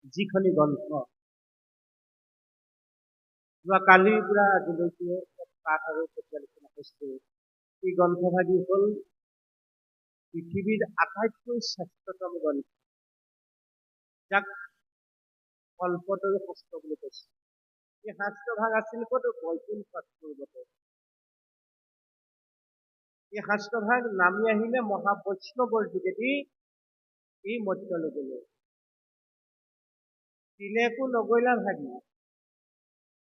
যিখনি গ্ৰন্থ যোৱা কালিৰ পৰা আজিলৈকে পাঠ আৰু পৰ্যালোচনা হৈছে। এই গ্ৰন্থভাগি হ'ল পৃথিৱীৰ আটাইতকৈ শ্ৰেষ্ঠতম গ্ৰন্থ, যাক কল্পতৰু শাস্ত্ৰ বুলি কৈছে। এই শাস্ত্ৰভাগ আছিল ক'ত? বৈকুণ্ঠত পূৰ্বতে। এই শাস্ত্ৰভাগ নামি আহিলে মহাবৈষ্ণৱৰ যোগেদি এই মধ্যলোকলৈ। তিলেকো নগৈলা ভাগি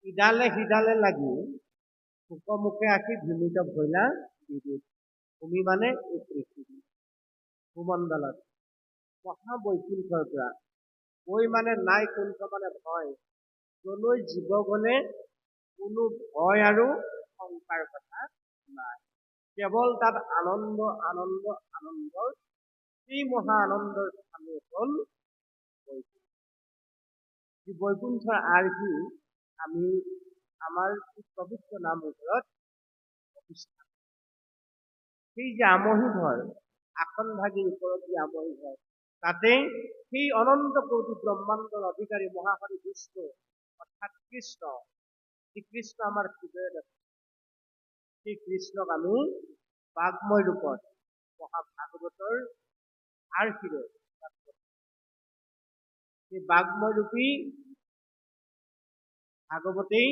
ইডালে সিডালে লাগি মুখে আঁকি ভূমিত ভৈলা বিদ্যুৎ। ভূমি মানে এই পৃথিৱী, ভূমণ্ডলত মহাবৈকুণ্ঠৰ পৰা গৈ মানে নাই কুণ্ঠ মানে ভয়, যলৈ জীৱ গলে কোনো ভয় আৰু শংকাৰ কথা নাই। কেৱল তাত আনন্দ আনন্দ আনন্দৰ এই মহা আনন্দৰ স্থানেই হ'ল বৈকুণ্ঠ। এই বৈকুণ্ঠৰ আৰ্হি আমি আমাৰ পবিত্ৰ নাম ওপৰত প্ৰতিষ্ঠা। সেই যে আমহি ঘৰ, আসন ভাগিৰ ওপৰত যে আমহি ঘৰ, তাতেই সেই অনন্ত কোটি ব্ৰহ্মাণ্ডৰ অধিকাৰী মহাহৰি বিষ্ণু অৰ্থাৎ কৃষ্ণ, শ্ৰীকৃষ্ণ আমাৰ হৃদয়ত আছে। সেই কৃষ্ণক আমি বাগ্ময় ৰূপত মহাভাগৱতৰ আৰ্হিৰে সেই বাগ্ময় ৰূপী ভাগৱতেই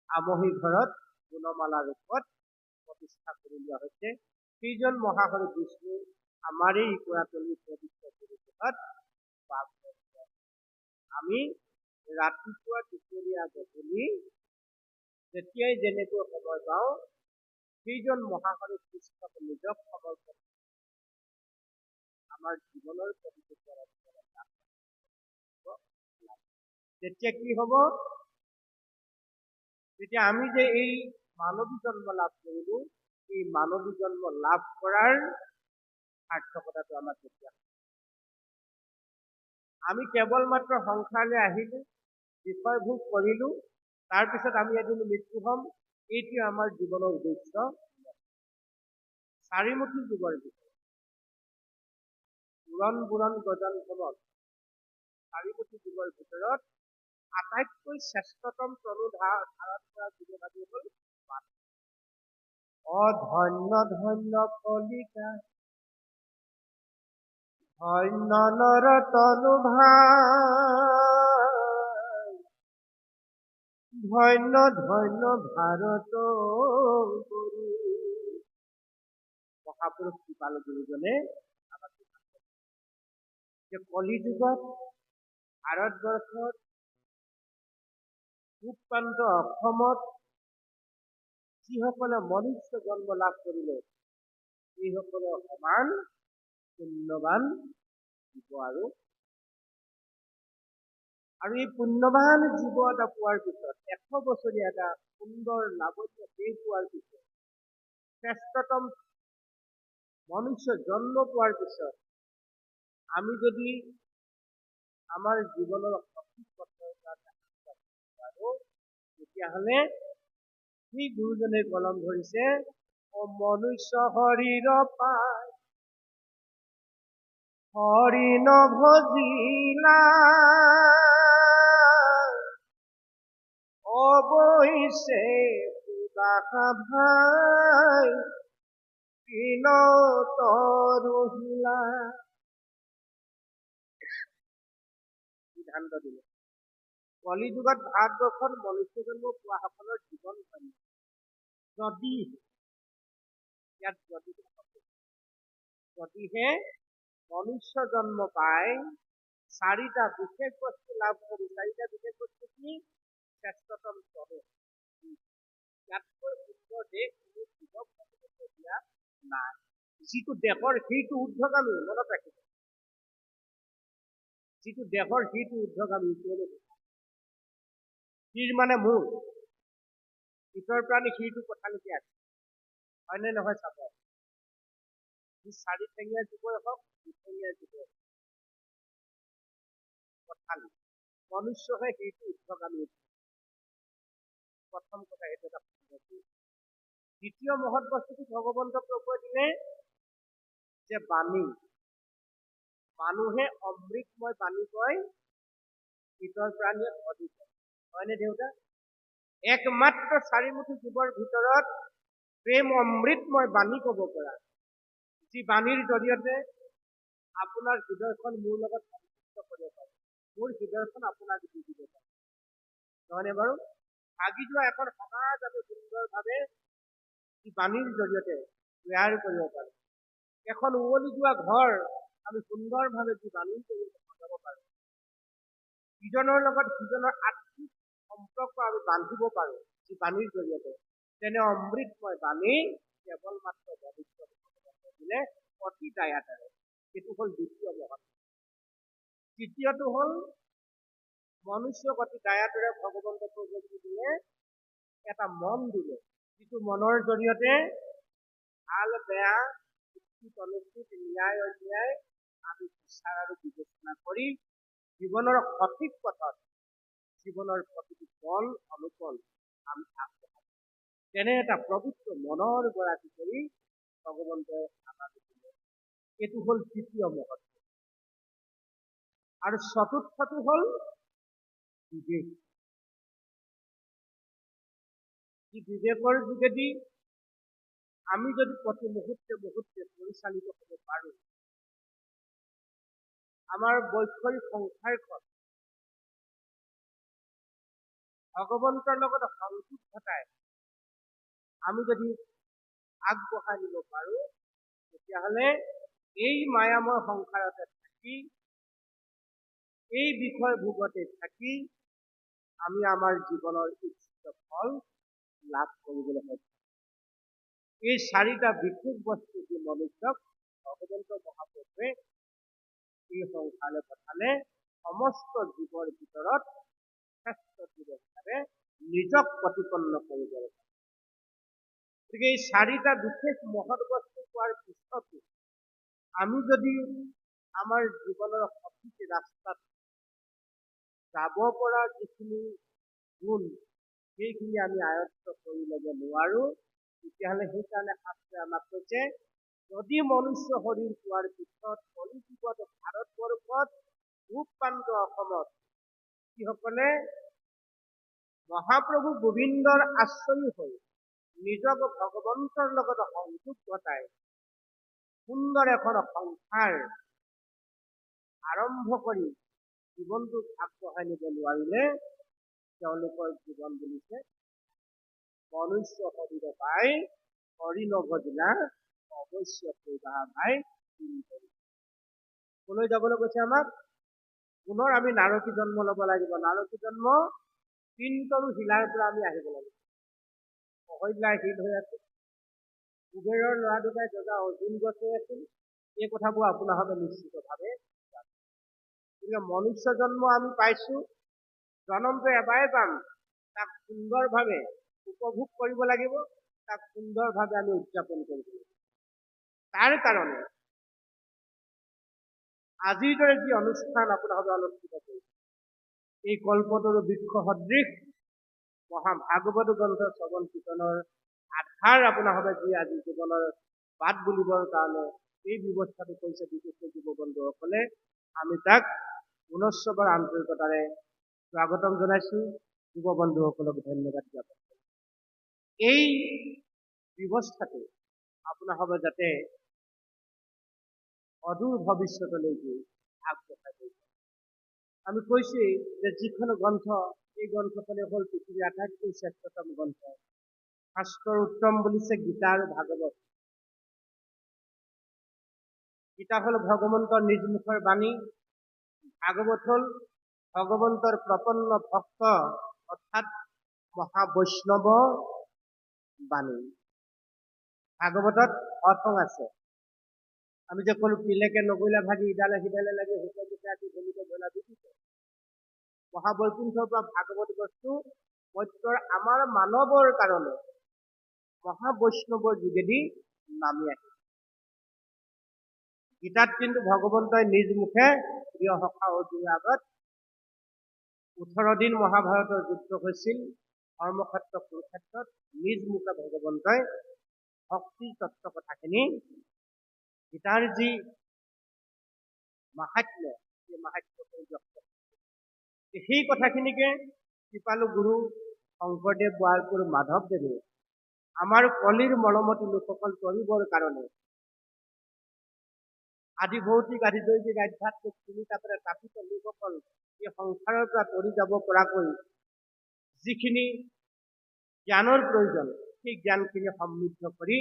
আমহি ঘৰত গুণমালা ৰূপত প্ৰতিষ্ঠা কৰি লোৱা হৈছে। সেইজন মহাহৰি বিষ্ণু আমাৰেই ইকুৰাতলী পবিত্ৰ পুৰুষত বাগ্ময়। আমি ৰাতিপুৱা দুপৰীয়া গধূলি যেতিয়াই যেনেকৈ সময় পাওঁ সেইজন মহাহৰি কৃষ্ণক নিজক সমৰ্পণ আমাৰ জীৱনৰ প্ৰতিটো তেতিয়া কি হব? তেতিয়া আমি যে এই মানৱী জন্ম লাভ কৰিলো, এই মানৱী জন্ম লাভ কৰাৰ সাৰ্থকতাটো আমাৰ তেতিয়া আমি কেৱল মাত্ৰ সংসাৰলৈ আহিলো, বিষয় ভোগ কৰিলো, তাৰপিছত আমি এদিন মৃত্যু হম, এইটোৱে আমাৰ জীৱনৰ উদ্দেশ্য। চাৰিমুখী যুগৰ বিষয় বুৰণ গজন ভ্ৰমণ, চাৰিমুখী যুগৰ ভিতৰত আটাইতকৈ শ্ৰেষ্ঠতম তনু ধাৰণ কৰা যুগভাগী হ'ল মানুহ। অধন্য ধন্য কলিকা ধন্য নৰ তনু ভাই, ধন্য ধন্য ভাৰত গুৰু। মহাপুৰুষ কৃপাল গুৰুজনে আমাক যে কলি যুগত ভাৰতবৰ্ষত পূব প্ৰান্ত অসমত যিসকলে মনুষ্য জন্ম লাভ কৰিলে সেইসকলৰ সমান পুণ্যৱান জীৱ আৰু এই পুণ্যৱান জীৱ এটা পোৱাৰ পিছত 100 বছৰীয়া এটা সুন্দৰ লাভনীয় দেহ পোৱাৰ পিছত শ্ৰেষ্ঠতম মনুষ্য জন্ম পোৱাৰ পিছত আমি যদি আমাৰ জীৱনৰ সঠিক পথৰ তেতিয়াহলে সেই গুৰুজনে কলম ধৰিছে, মনুষ্য শৰীৰ পাই হৰি নভজিলা অৱশ্যে ভাই ৰহিলা। সিদ্ধান্ত দিলে কলি যুগত ভাৰতবৰ্ষত মনুষ্য জন্ম পোৱা সকলৰ জীৱন ধন্য। যদি ইয়াত যদিহে মনুষ্য জন্ম পায়, চাৰিটা বিশেষ বস্তু লাভ কৰি, চাৰিটা বিশেষ বস্তু কি? শ্ৰেষ্ঠতম তনু, ইয়াতকৈ সুন্দৰ দেশ কোনো জীৱক দিয়া নাই। যিটো দেশৰ সেইটো ঊৰ্ধ্বগামী, মনত ৰাখিব, যিটো দেশৰ সেইটো ঊৰ্ধ্বগামী, শিৰ মানে মূল, পিছৰ প্ৰাণী শিৰটো কথালৈকে আছে, হয়নে নহয় চাব। চাৰিঠেঙীয়া জীৱই হওক, দুঠেঙীয়া জীৱই কথালি, মনুষ্যহে সেইটো ঊৰ্ধ্বগামী। প্ৰথম কথা সেইটো এটা। দ্বিতীয় মহৎ বস্তুটো ভগৱন্ত প্ৰভুৱে দিলে যে বাণী। মানুহে অমৃতময় বাণী কয় ইতৰ প্ৰাণীয়ে অধিক হয়নে দেউতা? একমাত্ৰ চাৰিমুঠি জীৱৰ ভিতৰত প্ৰেম অমৃতময় বাণী ক'ব পৰা, যি বাণীৰ জৰিয়তে আপোনাৰ হৃদয়খন মোৰ লগত সংযুক্ত কৰিব পাৰে, মোৰ হৃদয়খন আপোনাক দি দিব পাৰে, নহয়নে বাৰু? ভাগি যোৱা এখন সমাজ আমি সুন্দৰভাৱে যি বাণীৰ জৰিয়তে তৈয়াৰ কৰিব পাৰোঁ। এখন উৱলি যোৱা ঘৰ আমি সুন্দৰভাৱে যি বাণীৰ জৰিয়তে সজাব পাৰোঁ। ইজনৰ লগত সিজনৰ আত্মিক সম্পৰ্ক আমি বান্ধিব পাৰোঁ যি বাণীৰ জৰিয়তে। তেনে অমৃতময় বাণী কেৱল মাত্ৰ পবিত্ৰ দিলে অতি দায়াতেৰে। এইটো হ'ল দ্বিতীয় মহৎ। তৃতীয়টো হ'ল মনুষ্যক অতি দায়াতেৰে ভগৱন্ত প্ৰভু দিলে এটা মন দিলে, যিটো মনৰ জৰিয়তে ভাল বেয়া উচিত অনুচিত ন্যায় অন্যায় আমি বিচাৰ আৰু বিবেচনা কৰি জীৱনৰ সঠিক পথত জীৱনৰ প্ৰতিটো ফল অনুফল আমি আগবঢ়াম। তেনে এটা পবিত্ৰ মনৰ গৰাকী কৰি ভগৱন্তই আমাক দিলে। এইটো হ'ল তৃতীয় মহৎ। আৰু চতুৰ্থটো হ'ল বিবেক। এই বিবেকৰ যোগেদি আমি যদি প্ৰতি মুহূৰ্তে মুহূৰ্তে পৰিচালিত হ'ব পাৰোঁ, আমাৰ বৈষয়িক সংসাৰখন ভগৱন্তৰ লগত সংযোগ ঘটাই আমি যদি আগবঢ়াই নিব পাৰোঁ, তেতিয়াহ'লে এই মায়াময় সংসাৰতে থাকি, এই বিষয় ভোগতে থাকি আমি আমাৰ জীৱনৰ ইচ্ছিত ফল লাভ কৰিবলৈ সক্ষম। এই চাৰিটা বিশেষ বস্তু যি মনুষ্যক ভগৱন্ত মহাপ্ৰভুৱে এই সংসাৰলৈ পঠালে সমস্ত জীৱৰ ভিতৰত শ্ৰেষ্ঠ জীৱ হিচাপে নিজক প্ৰতিপন্ন কৰিবলৈ। গতিকে এই চাৰিটা বিশেষ মহৎ বস্তু পোৱাৰ পিছতো আমি যদি আমাৰ জীৱনৰ সঠিক ৰাস্তাত যাব পৰা যিখিনি গুণ সেইখিনি আমি আয়ত্ত কৰি ল'ব নোৱাৰোঁ, তেতিয়াহ'লে সেইকাৰণে শাস্ত্ৰই আমাক কৈছে, যদি মনুষ্য শৰীৰ পোৱাৰ পিছত কলিযুগত ভাৰতবৰ্ষত ভূপ্ৰান্ত অসমত যিসকলে মহাপ্ৰভু গোবিন্দৰ আশ্ৰয়ী হৈ নিজক ভগৱন্তৰ লগত সংযোগ ঘটাই সুন্দৰ এখন সংসাৰ আৰম্ভ কৰি জীৱনটোক আগবঢ়াই নিব নোৱাৰিলে তেওঁলোকৰ জীৱন বুলিছে মনুষ্য শৰীৰ পাই হৰি নভজিলা অৱশ্য কৈবাহা ভাই। কলৈ যাবলৈ কৈছে আমাক? পুনৰ আমি নাৰকী জন্ম ল'ব লাগিব। নাৰকী জন্ম পিন্তৰু শিলাৰ পৰা আমি আহিব লাগিব। অহল্যাৰ শিল হৈ আছিল, কুবেৰৰ ল'ৰা দুটাই জগা অৰ্জুন গছ হৈ আছিল। এই কথাবোৰ আপোনাৰ হবে নিশ্চিতভাৱে। গতিকে মনুষ্য জন্ম আমি পাইছোঁ, জন্মটো এবাৰেই পাম, তাক সুন্দৰভাৱে উপভোগ কৰিব লাগিব, তাক সুন্দৰভাৱে আমি উদযাপন কৰিব লাগিব। তাৰ কাৰণে আজিৰ দৰে যি অনুষ্ঠান আপোনালোকে অনুষ্ঠিত কৰিছে, এই কল্পতৰু বৃক্ষ সদৃশ মহাভাগৱত গ্ৰন্থ শ্ৰৱণ কীৰ্তনৰ আধাৰ আপোনালোকে যি আজি জীৱনৰ বাট বুলিবৰ কাৰণে এই ব্যৱস্থাটো কৰিছে বিশেষকৈ যুৱ বন্ধুসকলে, আমি তাক পুনশ্চবাৰ আন্তৰিকতাৰে স্বাগতম জনাইছোঁ। যুৱ বন্ধুসকলক ধন্যবাদ জ্ঞাপন কৰিছোঁ। এই ব্যৱস্থাটো আপোনালোকে যাতে অদূৰ ভৱিষ্যতলৈকে আগবঢ়াই গৈছে। আমি কৈছোঁই যে যিখন গ্ৰন্থ, এই গ্ৰন্থখনে হ'ল পৃথিৱীৰ আটাইতকৈ শ্ৰেষ্ঠতম গ্ৰন্থ। শাস্ত্ৰৰ উত্তম বুলিছে গীতা আৰু ভাগৱত। গীতা হ'ল ভগৱন্তৰ নিজ মুখৰ বাণী, ভাগৱত হ'ল ভগৱন্তৰ প্ৰপন্ন ভক্ত অৰ্থাৎ মহাবৈষ্ণৱ বাণী। ভাগৱতত অৰ্থ আছে। আমি যে ক'লো পিলেকে নগৈলা ভাগি ইডালে সিডালে লাগে হুঁচৰিকে আদি ভূমিকে ধৰা বিধিছে। মহাবৈকুণ্ঠৰ পৰা ভাগৱত বস্তু সত্যৰ আমাৰ মানৱৰ কাৰণে মহাবৈষ্ণৱৰ যোগেদি নামি আহে। গীতাত কিন্তু ভগৱন্তই নিজ মুখে প্ৰিয় সখা অৰ্জুনৰ আগত 18 দিন মহাভাৰতৰ যুদ্ধ হৈছিল, ধৰ্মক্ষেত্ৰ কুৰুক্ষেত্ৰত নিজ মুখে ভগৱন্তই ভক্তিৰ তত্ত্ব কথাখিনি গীতাৰ যি মাহাত্ম্য, সেই মাহাত্ম্যখিনি ব্যক্ত কৰিছে। সেই কথাখিনিকে কৃপালু গুৰু শংকৰদেৱ গোৱালপুৰ মাধৱদেৱে আমাৰ কলিৰ মৰমতি লোকসকল তৰিবৰ কাৰণে আদি ভৌতিক আদি দৈবিক আধ্যাত্মিক চিন্তাৰে তাপিত লোকসকল এই সংসাৰৰ পৰা তৰি যাব পৰাকৈ যিখিনি জ্ঞানৰ প্ৰয়োজন সেই জ্ঞানখিনি সমৃদ্ধ কৰি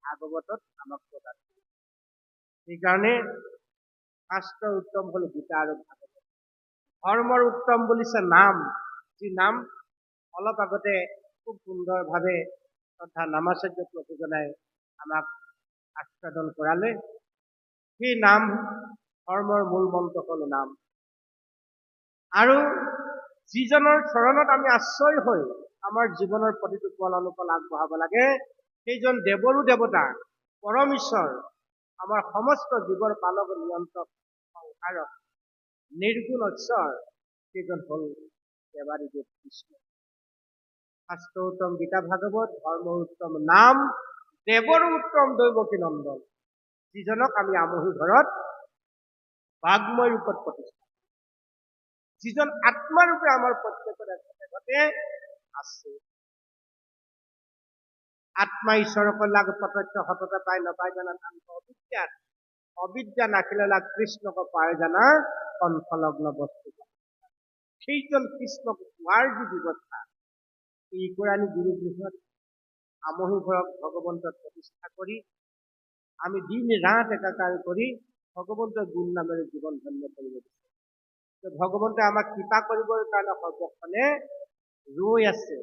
ভাগৱতত আমাক প্ৰদান কৰে। সেইকাৰণে শাস্ত্ৰৰ উত্তম হল গীতা আৰু ভাগৱত। ধৰ্মৰ উত্তম বুলিছে নাম, যি নাম অলপ আগতে খুব সুন্দৰভাৱে তথা নামাচাৰ্য প্ৰভুজনাই আমাক আস্বাদন কৰালে। সেই নাম ধৰ্মৰ মূল মন্ত্ৰ হল নাম। আৰু যিজনৰ চৰণত আমি আশ্ৰয় হৈ আমাৰ জীৱনৰ প্ৰতিটো পল অনুপল আগবঢ়াব লাগে, সেইজন দেৱৰো দেৱতা, পৰম ঈশ্বৰ, আমাৰ সমস্ত জীৱৰ পালক নিয়ন্ত্ৰক সংসাৰক নিৰ্গুণ ঈশ্বৰ, সেইজন হল দেৱাদিদেৱ কৃষ্ণ। শাস্ত্ৰ উত্তম গীতা ভাগৱত, ধৰ্ম উত্তম নাম, দেৱৰ উত্তম দৈৱকী নন্দন, যিজনক আমি আমহী ঘৰত বাগ্ময় ৰূপত প্ৰতিষ্ঠা, যিজন আত্মাৰূপে আমাৰ প্ৰত্যেকৰে ঘটে আছে। আত্মা ঈশ্বৰক লাগ প্ৰত্যক্ষ সততে পাই নাপায় জানা অবিদ্যাত, অবিদ্যা নাখিলে লাগ কৃষ্ণক পায় জানা কণ্ঠলগ্ন বস্তু। সেইজন কৃষ্ণক পোৱাৰ যি ব্যৱস্থা, এই ইকৰাণী গুৰুগৃহত আমহী ঘৰক ভগৱন্তক প্ৰতিষ্ঠা কৰি আমি দিন ৰাত একাকাৰ কৰি ভগৱন্তৰ গুণ নামেৰে জীৱন ধন্য কৰিব বিচাৰো। ভগৱন্তে আমাক কৃপা কৰিবৰ কাৰণে সৰ্বক্ষণে ৰৈ আছে।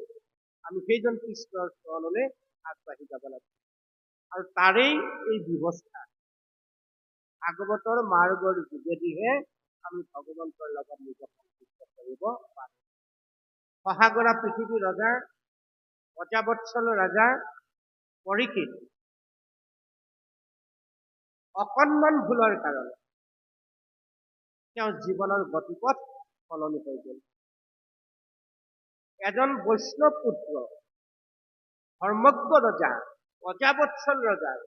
আমি সেইজন কৃষ্ণৰ চৰণলৈ আগবাঢ়ি যাব লাগে। আৰু তাৰেই এই ব্যৱস্থা ভাগৱতৰ মাৰ্গৰ যোগেদিহে আমি ভগৱন্তৰ লগত নিজক সংযুক্ত কৰিব পাৰোঁ। সহাগৰা পৃথিৱীৰ ৰজা, অজাবৎসল ৰাজা পৰীক্ষিত অকণমান ভুলৰ কাৰণে তেওঁৰ জীৱনৰ গতিপথ সলনি হৈ গল। এজন বৈষ্ণৱ পুত্ৰ ধৰ্মজ্ঞ ৰজা, অজাবৎসল ৰজাৰ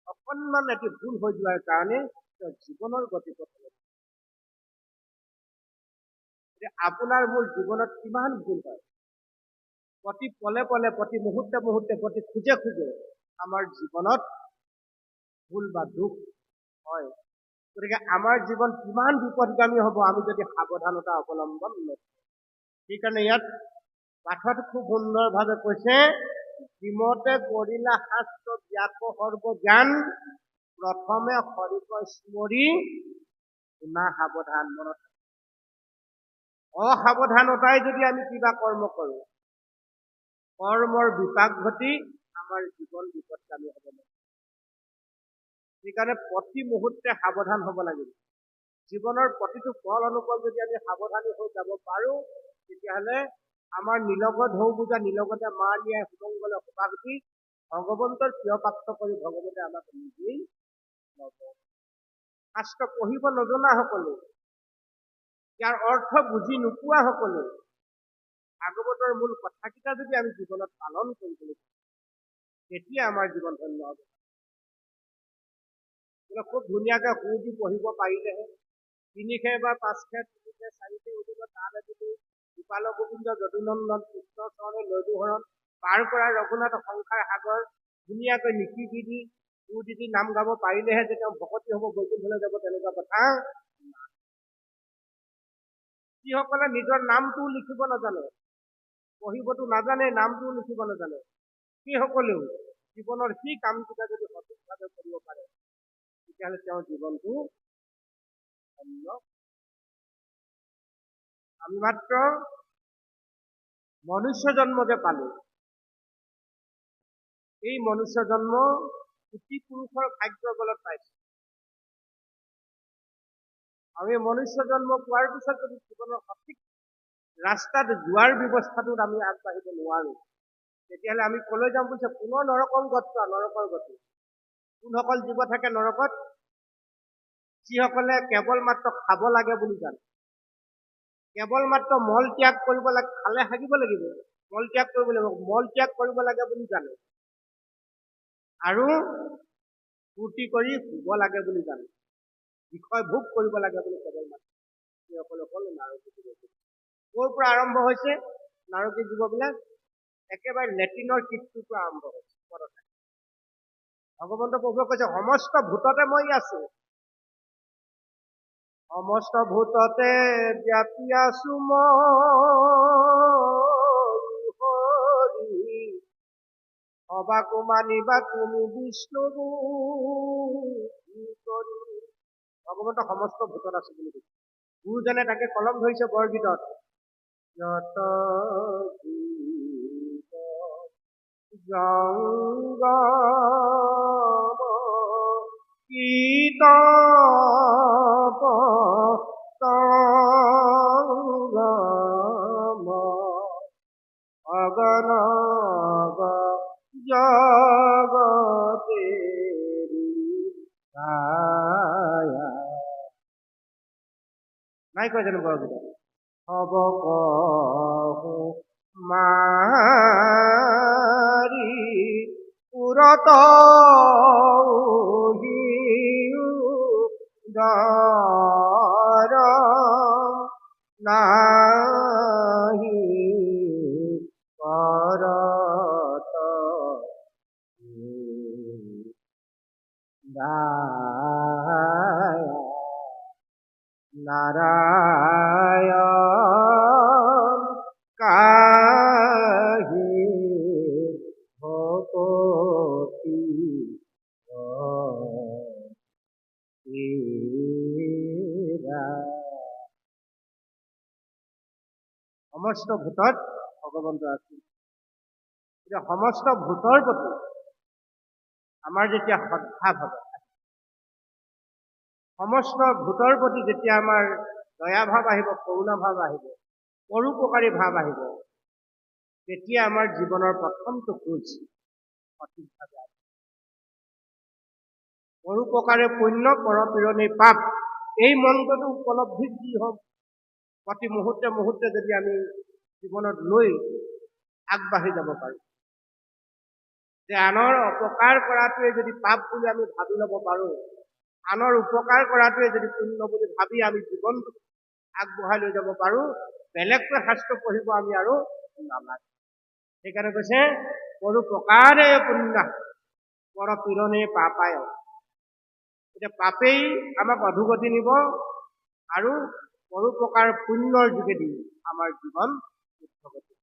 অকণমান এটি ভুল হৈ যোৱাৰ কাৰণে তেওঁৰ জীৱনৰ গতিপথ সলনি। আপোনাৰ মোৰ জীৱনত কিমান ভুল হয়, প্ৰতি পলে পলে, প্ৰতি মুহূৰ্তে মুহূৰ্তে, প্ৰতি খোজে খোজে আমাৰ জীৱনত ভুল বা দুখ হয়। গতিকে আমাৰ জীৱন কিমান বিপদগামী হ'ব আমি যদি সাৱধানতা অৱলম্বন নকৰোঁ। সেইকাৰণে ইয়াত পাঠত খুব সুন্দৰভাৱে কৈছে, শ্ৰীমতে কৰিলা শাস্ত্ৰ ব্যাস সৰ্ব জ্ঞান, প্ৰথমে হৰিক স্মৰি শুনা সাৱধান। মনত অসাৱধানতাই যদি আমি কিবা কৰ্ম কৰোঁ, কৰ্মৰ বিপাক ঘটি আমাৰ জীৱন বিপদগামী হ'ব লাগে। সেইকাৰণে প্ৰতি মুহূৰ্তে সাৱধান হ'ব লাগিব। জীৱনৰ প্ৰতিটো পল অনুপল যদি আমি সাৱধানী হৈ যাব পাৰোঁ, তেতিয়াহ'লে আমাৰ নীলগত ঢৌ বুজা, নীলগতে মাৰ নিয়াই সুমংগলে সভাপতি ভগৱন্তৰ প্ৰিয় পাত্ৰ কৰি ভগৱতে আমাক নিজেই ল'ব। শাস্ত্ৰ পঢ়িব নজনা সকলো, ইয়াৰ অৰ্থ বুজি নোপোৱা সকলো, ভাগৱতৰ মূল কথাকেইটা যদি আমি জীৱনত পালন কৰিবলৈ তেতিয়া আমাৰ জীৱন ধন্য হ'ব। খুব ধুনীয়াকে সুৰ দি পঢ়িব পাৰিলেহে, ৩ খেৰ বা ৫ খেৰ, ৩ খেৰ ৪ খেৰ উঠিব, তালৈ যদি গোপাল গোবিন্দ যদুনন্দন কৃষ্ণ চৰণে লৈদুহৰণ পাৰ কৰা ৰঘুনাথ সংসাৰ সাগৰ ধুনীয়াকৈ নিশি দি সুৰ দি নাম গাব পাৰিলেহে যে তেওঁ ভকতি হ'ব, বৈকুণ্ঠলৈ যাব, তেনেকুৱা কথা। যিসকলে নিজৰ নামটোও লিখিব নাজানে, পঢ়িবতো নাজানে, নামটোও লিখিব নাজানে, সেইসকলেও জীৱনৰ সেই কামকেইটা যদি সঠিকভাৱে কৰিব পাৰে, তেতিয়াহ'লে তেওঁৰ জীৱনটো ধন্য। আমি মাত্ৰ মনুষ্য জন্ম যে পালো, এই মনুষ্য জন্ম কোটি পুৰুষৰ ভাগ্যৰ বলত পাইছে। আৰু এই মনুষ্য জন্ম পোৱাৰ পিছত যদি জীৱনৰ সঠিক ৰাস্তাত যোৱাৰ ব্যৱস্থাটোত আমি আগবাঢ়িব নোৱাৰো, তেতিয়াহ'লে আমি কলৈ যাম বুলিছে? পুনৰ নৰকৰ গতি। নৰকৰ গতি কোনসকল জীৱ থাকে নৰকত? যিসকলে কেৱল মাত্ৰ খাব লাগে বুলি জানে, কেৱল মাত্ৰ মল ত্যাগ কৰিব লাগে, খালে হাগিব লাগিব, মল ত্যাগ কৰিব লাগিব, মল ত্যাগ কৰিব লাগে বুলি জানে, আৰু ফূৰ্তি কৰি শুব লাগে বুলি জানে, বিষয় ভোগ কৰিব লাগে বুলি কেৱল মাত্ৰ, সেইসকলে হ'ল নাৰকীয়। ক'ৰ পৰা আৰম্ভ হৈছে নাৰকীয় জীৱবিলাক? একেবাৰে লেটিনৰ কীটটোৰ পৰা আৰম্ভ হৈছে। ভগৱন্ত প্ৰভুৱে কৈছে সমস্ত ভূততে মই আছো, সমস্ত ভূততে ব্যাপি আছো মই হৰি, অবাকো মানিবা তুমি বিষ্ণু কৰি। ভগৱন্ত সমস্ত ভূতত আছে বুলি কৈছে। গুৰুজনে তাকে কলম ধৰিছে বৰগীতত, যত জীৱ জংগম কীতপ তংগম অগণগ জগতে নাই কয় জানো বৰগীতত? হব কহো মাৰি পুৰত দৰ নাহি কৰত দায়া নাৰায়ণ কাহি ভকতি সমস্ত ভূতত ভগৱন্ত আছে। এতিয়া সমস্ত ভূতৰ প্ৰতি আমাৰ যেতিয়া শ্ৰদ্ধা ভাৱ, সমস্ত ভূতৰ প্ৰতি যেতিয়া আমাৰ দয়া ভাৱ আহিব, কৰুণা ভাৱ আহিব, পৰোপকাৰী ভাৱ আহিব, তেতিয়া আমাৰ জীৱনৰ প্ৰথমটো খোজ সঠিকভাৱে আহিব। পৰোপকাৰে পুণ্য, পৰপীড়নে পাপ, এই মন্ত্ৰটো উপলব্ধিত যি হওক প্ৰতি মুহূৰ্তে মুহূৰ্তে যদি আমি জীৱনত লৈ আগবাঢ়ি যাব পাৰোঁ, যে আনৰ অপকাৰ কৰাটোৱে যদি পাপ বুলি আমি ভাবি ল'ব পাৰোঁ, আনৰ উপকাৰ কৰাটোৱে যদি পুণ্য বুলি ভাবি আমি জীৱনটো আগবঢ়াই লৈ যাব পাৰোঁ, বেলেগকৈ শাস্ত্ৰ পঢ়িব আমি আৰু নালাগে। সেইকাৰণে কৈছে পৰোপকাৰে পুণ্য পৰপীড়নে পাপায়। এতিয়া পাপেই আমাক অধোগতি নিব আৰু পৰোপকাৰ পুণ্যৰ যোগেদি আমাৰ জীৱন উদ্ধগতি।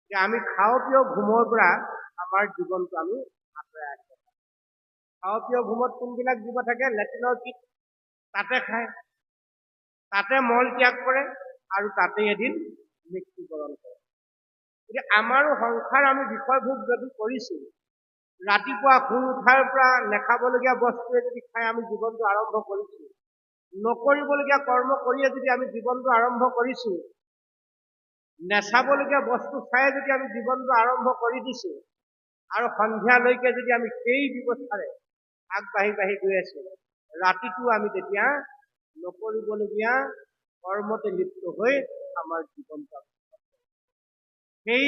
এতিয়া আমি খাওঁ পিয় ঘুমৰ পৰা আমাৰ জীৱনটো আমি আঁতৰাই আনিব পাৰোঁ। খাওঁ পিয় ঘুমত কোনবিলাক জীৱ থাকে? লেট্ৰিনৰ কীট, তাতে খায়, তাতে মল ত্যাগ কৰে আৰু তাতেই এদিন মৃত্যুবৰণ কৰে। এতিয়া আমাৰো সংসাৰ আমি বিষয়ভোগ যদি কৰিছোঁ, ৰাতিপুৱা শুই উঠাৰ পৰা নেখাবলগীয়া বস্তুৱে যদি খাই আমি জীৱনটো আৰম্ভ কৰিছোঁ, নকৰিবলগীয়া কৰ্ম কৰিয়ে যদি আমি জীৱনটো আৰম্ভ কৰিছোঁ, নেচাবলগীয়া বস্তু চাই যদি আমি জীৱনটো আৰম্ভ কৰি দিছোঁ, আৰু সন্ধিয়ালৈকে যদি আমি সেই ব্যৱস্থাৰে আগবাঢ়ি গৈ আছো, ৰাতিটো আমি তেতিয়া নকৰিবলগীয়া কৰ্মতে লিপ্ত হৈ আমাৰ জীৱনটো সেই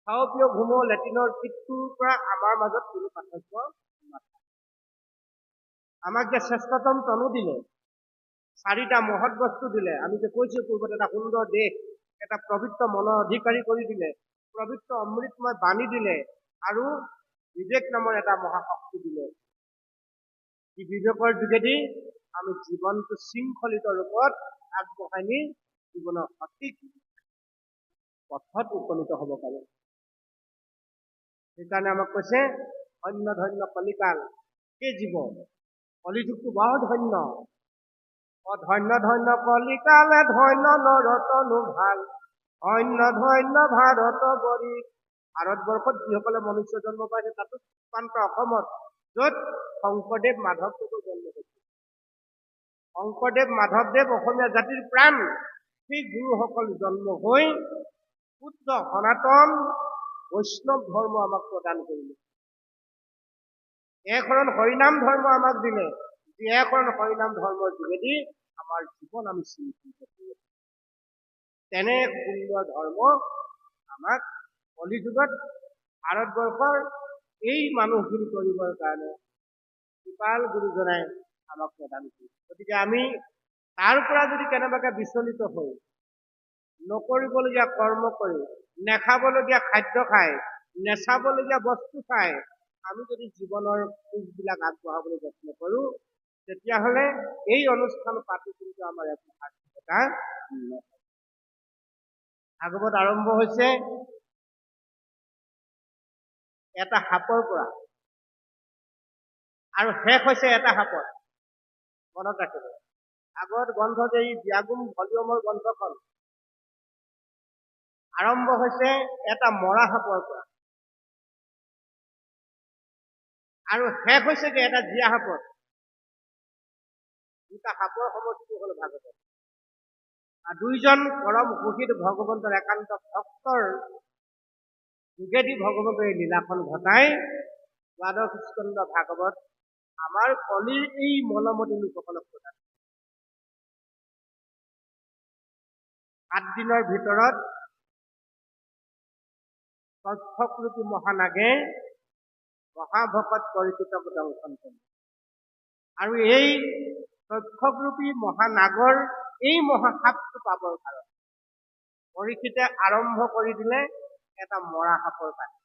খাওঁ পিয় ঘুমো লেট্ৰিনৰ কীটটোৰ পৰা আমাৰ মাজত কোনো পাৰ্থক্য নাথাকে। আমাক যে শ্ৰেষ্ঠতম তনু দিলে, 4টা মহৎ বস্তু দিলে, আমি যে কৈছো পূৰ্বত এটা সুন্দৰ দেশ, এটা পবিত্ৰ মনৰ অধিকাৰী কৰি দিলে, পবিত্ৰ অমৃতময় বাণী দিলে আৰু বিবেক নামৰ এটা মহাশক্তি দিলে। এই বিবেকৰ যোগেদি আমি জীৱনটো শৃংখলিত ৰূপত আগবঢ়াই নি জীৱনৰ সঠিক পথত উপনীত হ'ব পাৰে। সেইকাৰণে আমাক কৈছে ধন্য ধন্য কলিকাল, সেই জীৱন কলিযুগটো বৰ ধন্য, ধন্য ধন্য কলিকালে ধন্য নৰতনু ভাল, ধন্য ধন্য ভাৰত বৰি। ভাৰতবৰ্ষত যিসকলে মনুষ্য জন্ম পাইছে, তাতো প্ৰান্ত অসমত, য'ত শংকৰদেৱ মাধৱদেৱৰ জন্ম হৈছিল। শংকৰদেৱ মাধৱদেৱ অসমীয়া জাতিৰ প্ৰাণ, সেই গুৰুসকল জন্ম হৈ শুদ্ধ সনাতন বৈষ্ণৱ ধৰ্ম আমাক প্ৰদান কৰিলে। একশৰণ হৰিনাম ধৰ্ম আমাক দিলে, যি একশৰণ হৰিনাম ধৰ্মৰ যোগেদি আমাৰ জীৱন আমি শৃংখলিত কৰি আছো। তেনে সুন্দৰ ধৰ্ম আমাক কলিযুগত ভাৰতবৰ্ষৰ এই মানুহখিনি কৰিবৰ কাৰণে কৃপাল গুৰুজনাই আমাক প্ৰদান কৰিছে। গতিকে আমি তাৰ পৰা যদি কেনেবাকৈ বিচলিত হৈ নকৰিবলগীয়া কৰ্ম কৰি, নেখাবলগীয়া খাদ্য খাই, নেচাবলগীয়া বস্তু খাই আমি যদি জীৱনৰ খোজবিলাক আগবঢ়াবলৈ যত্ন কৰো, তেতিয়াহ'লে এই অনুষ্ঠান পাতি কিন্তু আমাৰ একো সাৰ্থকতা নহয়। ভাগৱত আৰম্ভ হৈছে এটা সাপৰ পৰা আৰু শেষ হৈছে এটা সাপত। মনত ৰাখিব। আগত গ্ৰন্থ যে এই ব্যাগুম ভলিউমৰ গ্ৰন্থখন আৰম্ভ হৈছে এটা মৰা সাপৰ পৰা আৰু শেষ হৈছে যে এটা জীয়া সাপত। দুটা সাপৰ সমষ্টি হল ভাগৱত। আৰু দুইজন পৰম সুখীত ভগৱন্তৰ একান্ত ভক্তৰ যোগেদি ভগৱন্তৰ এই লীলাখন ঘটাই দ্বাদশ স্কন্ধ ভাগৱত আমাৰ কলিৰ এই মলমতি লোকসকলক প্ৰদান। 7 দিনৰ ভিতৰত তক্ষকৰূপী মহানাগে মহাভকত পৰিচিতক দংশন কৰে। আৰু এই তক্ষকৰূপী মহানাগৰ এই মহাসাপটো পাবৰ কাৰণে পৰীক্ষিতে আৰম্ভ কৰি দিলে এটা মৰা সাপৰ পানী।